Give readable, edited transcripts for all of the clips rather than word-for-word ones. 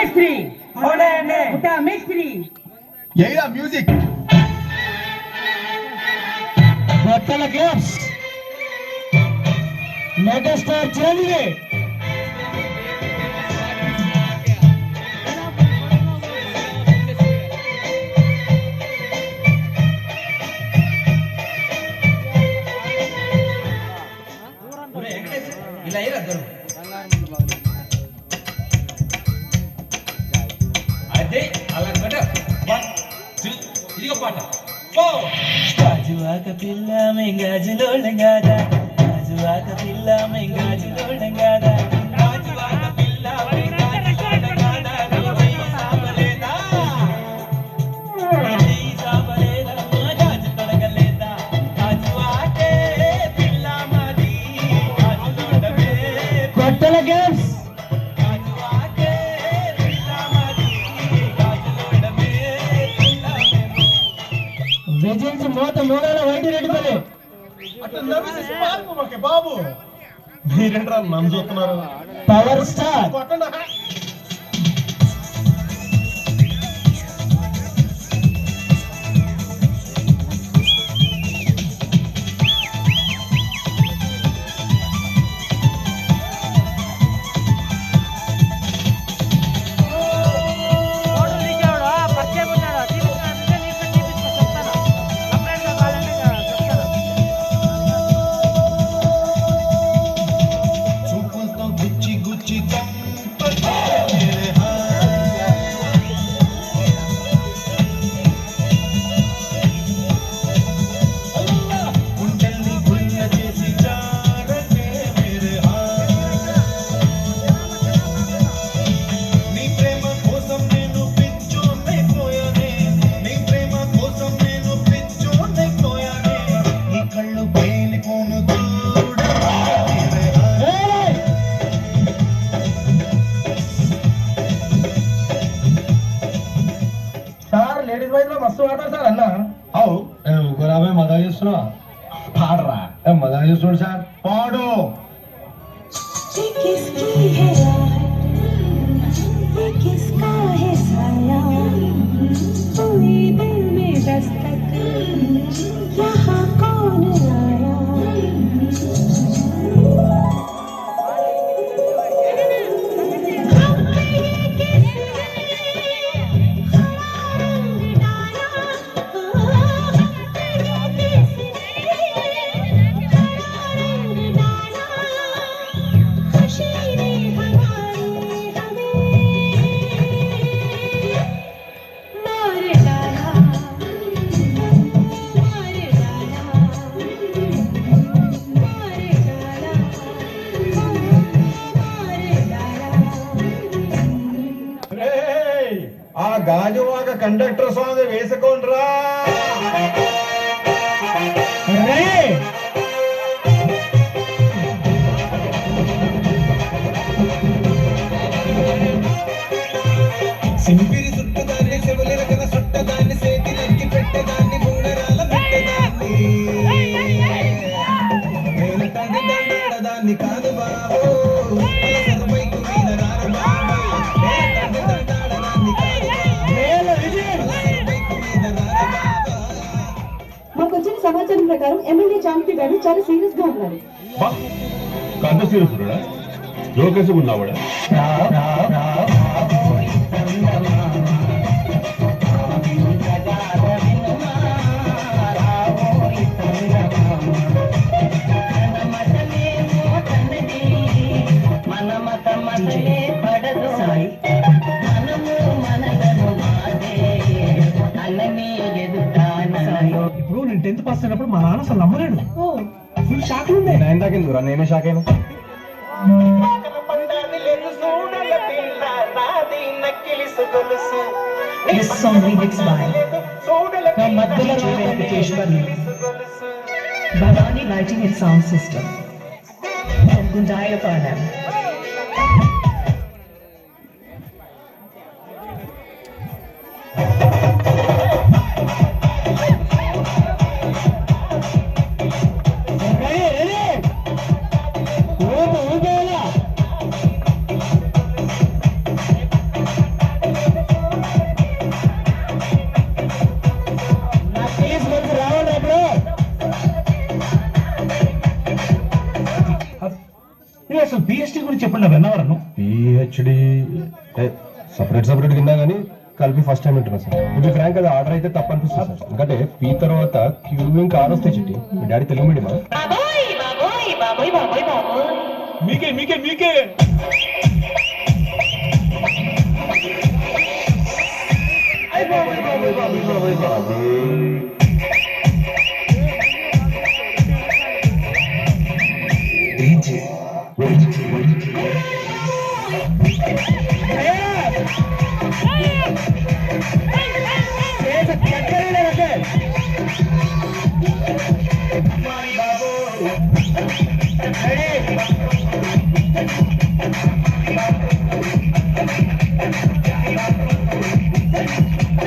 మేస్త్రి పుట్ట మేస్త్రి ఏదా మ్యూజిక్ బట్టల గ్లాప్స్ మెగాస్టార్ చిరంజీవి అదే అలా ఇదిగో పాట గాజువాక పిల్ల మెంగాజులోళ్ళంగాదా గాజువాక పిల్ల మెంగాజులోళ్ళంగాదా గాజువాక పిల్ల మెంగాజులోళ్ళంగాదా నీవై సాపలేదా నీవై సాపలేదా గాజు తొడగలేదా గాజువాకే పిల్ల మాది గాజులోడమే బట్టల గ్లాప్స్ గాజువాకే పిల్ల మాది గాజులోడమే విజిల్స్ మోత మూడాల వైటి రెడ్డిపల్లి అట్లా నవ్వేసి పారిపోకే బాబు. మీరేంట్రా నన్ను చూస్తున్నారు? పవర్ స్టార్ కొట్టండి. చూపులతో గుచ్చి గుచ్చి చంపకే గుండెల్ని గుయ్య చేసి జారకే మేరే నీ ప్రేమ కోసం నేను పిచ్చోనైపోయానే నీ ప్రేమ కోసం నేను పిచ్చోనైపోయానే నీ కళ్ళు పేలిపోను చూడకే మేరే సార్ లేడీస్ వైజ్ లో మస్తు వాడతారు సార్ అన్న అవు గులాబీ మజా చేస్తున్నావా? పాడరా. మజా చేస్తున్నాడు సార్. పాడు. ये किसकी है रात, ये किसका है साया, कोई दिल में दस्तक, यहाँ कौन आया? हम पे ये किसने खड़ा रंग डाला, हम पे ये किसने खड़ा रंग डाला, खुशी ने हमारी हमें मार डाला, मार डाला, मार डाला, मार डाला। రేయ్, ఆ గాజువాక కండక్టర్ సాంగ్ వేసుకోండిరా. రే సింపిరి చుట్టదాన్ని చెవులెరగల చుట్టదాన్ని సేతిలెక్కి పెట్టేదాన్ని బూడరాల పెట్టేదాన్ని నేను తండ్రి దండాడదాన్ని కాదు బాబు సరపైకు మీద రారు బాబు నేను తండ్రి దండాడదాన్ని కాదు బాబు వేల విజయ్ సరపైకు మీద రారు బాబు. మాకు వచ్చిన సమాచారం ప్రకారం ఎమ్మెల్యే జానకి గారు చాలా సీరియస్ గా ఉన్నారు. కంట సీరియస్డా జోకేసి ఉన్నావాడా ఇప్పుడు నేను 10th పాస్ అయినప్పుడు మా నాన్న అసలు నమ్మలేడు. ఫుల్ షాక్ ఉండే. ఇందాకెందుకురా నేనే షాక్ అయినా. This song remixed by Madhya Venkateshwari, Bhavani Lighting and Sound System, and Gundaya Panam. ఎప్పుడు విన్నవరను పిహెచ్డి సపరేట్ విన్నా కానీ కలిపి ఫస్ట్ టైం వింటున్నా సార్. ఇది ఫ్రాంక్ అది ఆర్డర్ అయితే తప్పు అనిపిస్తుంది సార్. ఎందుకంటే పీ తర్వాత క్యూ ఇంకా ఆర్ వస్తాయి చిట్టి. మీ డాడీ తెలుగు మీడియమా? మీకే మీకే మీకే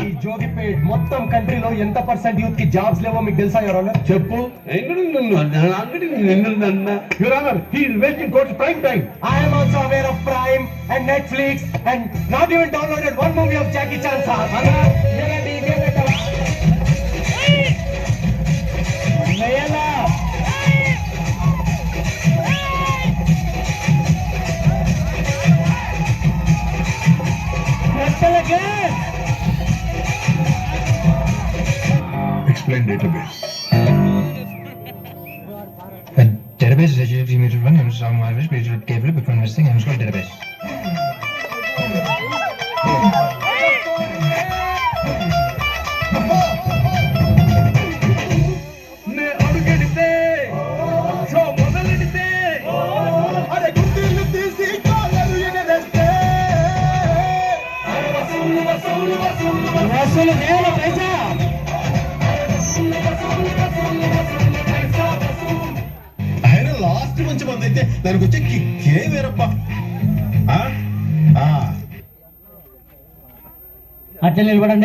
ఈ జోగిపేట్ మొత్తం కంట్రీలో ఎంత పర్సెంట్ యూత్ కి జాబ్స్ లేవో మీకు తెలుసా యువర్ ఆనర్? చెప్పు అంగడి నిన్ను your honour, he is wasting course prime time. I am also aware of Prime and Netflix and not even downloaded one movie of Jackie Chan sir. Explain database. A database is a immediate run and some average page capable before investing in a database. ఆయన last మంచి మంది అయితే దానికి వచ్చే కిక్కే వేరప్ప. అట్లా నిలబడండి.